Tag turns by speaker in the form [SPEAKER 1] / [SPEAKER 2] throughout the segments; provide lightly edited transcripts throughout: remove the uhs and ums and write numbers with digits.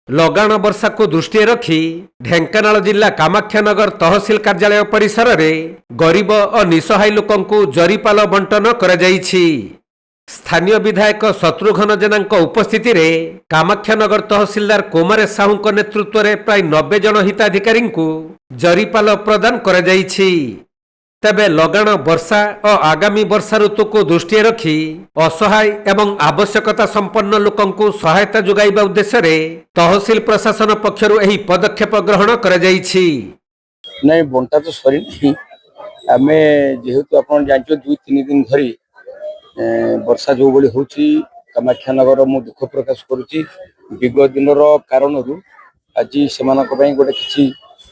[SPEAKER 1] ଲଗାଣ ବର୍ଷାକୁ ଦୃଷ୍ଟିରେ ରଖି ଢେଙ୍କାନାଳ ଜିଲ୍ଲା କାମାକ୍ଷାନଗର ତହସିଲ କାର୍ଯ୍ୟାଳୟ ପରିସରରେ ଗରିବ ଓ ନିଃସହାୟ ଲୋକଙ୍କୁ ଜରିପାଲ ବଣ୍ଟନ କରାଯାଇଛି। ସ୍ଥାନୀୟ ବିଧାୟକ ଶତ୍ରୁଘ୍ନ ଜେନାଙ୍କ ଉପସ୍ଥିତିରେ କାମାକ୍ଷାନଗର ତହସିଲଦାର କୁମାର ସାହୁଙ୍କ ନେତୃତ୍ୱରେ ପ୍ରାୟ 90 ଜଣ ହିତାଧିକାରୀଙ୍କୁ ଜରିପାଲ ପ୍ରଦାନ କରାଯାଇଛି। ତେବେ ଲଗାଣ ବର୍ଷା ଓ ଆଗାମୀ ବର୍ଷା ଋତୁକୁ ଦୃଷ୍ଟିରେ ରଖି ଅସହାୟ ଏବଂ ଆବଶ୍ୟକତା ସମ୍ପନ୍ନ ଲୋକଙ୍କୁ ସହାୟତା ଯୋଗାଇବା ଉଦ୍ଦେଶ୍ୟରେ ତହସିଲ ପ୍ରଶାସନ ପକ୍ଷରୁ ଏହି ପଦକ୍ଷେପ ଗ୍ରହଣ କରାଯାଇଛି।
[SPEAKER 2] ନାଇଁ ବଣ୍ଟା ତ ସରିନି। ଆମେ ଯେହେତୁ ଆପଣ ଜାଣିଛ 2-3 ଦିନ ଧରି ବର୍ଷା ଯୋଉଭଳି ହେଉଛି କାମାକ୍ଷାନଗର ମୁଁ ଦୁଃଖ ପ୍ରକାଶ କରୁଛି। ବିଗତ ଦିନର କାରଣରୁ ଆଜି ସେମାନଙ୍କ ପାଇଁ ଗୋଟେ କିଛି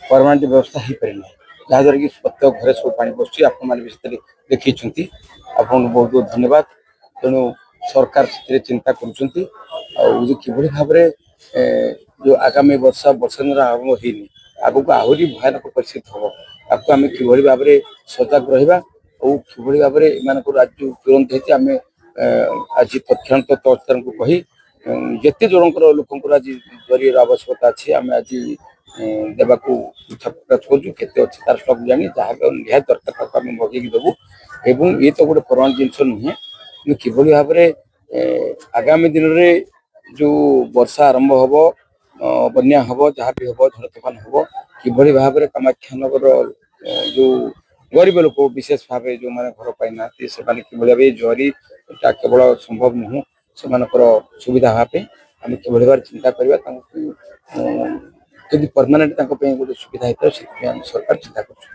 [SPEAKER 2] ପରମାନେଣ୍ଟ ବ୍ୟବସ୍ଥା ହେଇପାରିନି, ଯାହାଦ୍ୱାରା କି ପ୍ରତ୍ୟେକ ଘରେ ସବୁ ପାଣି ପଶୁଛି। ଆପଣମାନେ ବି ସେଥିରେ ଦେଖିଛନ୍ତି, ଆପଣଙ୍କୁ ବହୁତ ବହୁତ ଧନ୍ୟବାଦ। ତେଣୁ ସରକାର ସେଥିରେ ଚିନ୍ତା କରୁଛନ୍ତି ଆଉ କିଭଳି ଭାବରେ ଯେଉଁ ଆଗାମୀ ବର୍ଷା ଦିନ ଆରମ୍ଭ ହେଇନି, ଆଗକୁ ଆହୁରି ଭୟାନକ ପରିସ୍ଥିତି ହେବ, ତାକୁ ଆମେ କିଭଳି ଭାବରେ ସଜାଗ ରହିବା ଆଉ କିଭଳି ଭାବରେ ଏମାନଙ୍କର ଆଜି ଯେଉଁ ତୁରନ୍ତ ହେଇଛି ଆମେ ଆଜି ତତ୍କ୍ଷଣାତ ତହସିଲଦାରଙ୍କୁ କହି ଯେତେ ଜଣଙ୍କର ଲୋକଙ୍କର ଆଜି ଜରିର ଆବଶ୍ୟକତା ଅଛି ଆମେ ଆଜି ଦେବାକୁ ଇଚ୍ଛା ପ୍ରକାଶ କରୁଛୁ। କେତେ ଅଛି ତାର ଷ୍ଟକ୍ ଜାଣି ଯାହା ନିହାତି ଦରକାର ତାକୁ ଆମେ ମଗେଇକି ଦେବୁ। ଏବଂ ଏ ତ ଗୋଟେ ପରମାନେଣ୍ଟ ଜିନିଷ ନୁହେଁ, କିନ୍ତୁ କିଭଳି ଭାବରେ ଆଗାମୀ ଦିନରେ ଯେଉଁ ବର୍ଷା ଆରମ୍ଭ ହେବ, ବନ୍ୟା ହେବ, ଯାହା ବି ହେବ, ଝଡ଼ ତୋଫାନ ହେବ, କିଭଳି ଭାବରେ କାମାକ୍ଷାନଗର ଯେଉଁ ଗରିବ ଲୋକ ବିଶେଷ ଭାବେ ଯେଉଁମାନେ ଘର ପାଇନାହାନ୍ତି ସେମାନେ କିଭଳି ଭାବେ ଜରିଟା କେବଳ ସମ୍ଭବ ନୁହେଁ, ସେମାନଙ୍କର ସୁବିଧା ହେବା ପାଇଁ ଆମେ କିଭଳି ଭାବରେ ଚିନ୍ତା କରିବା, ତାଙ୍କୁ ଯଦି ପରମାନେଣ୍ଟ ତାଙ୍କ ପାଇଁ ଗୋଟେ ସୁବିଧା ହେଇଥାଏ ସେଥିପାଇଁ ଆମେ ସରକାର ଚିନ୍ତା କରୁଛୁ।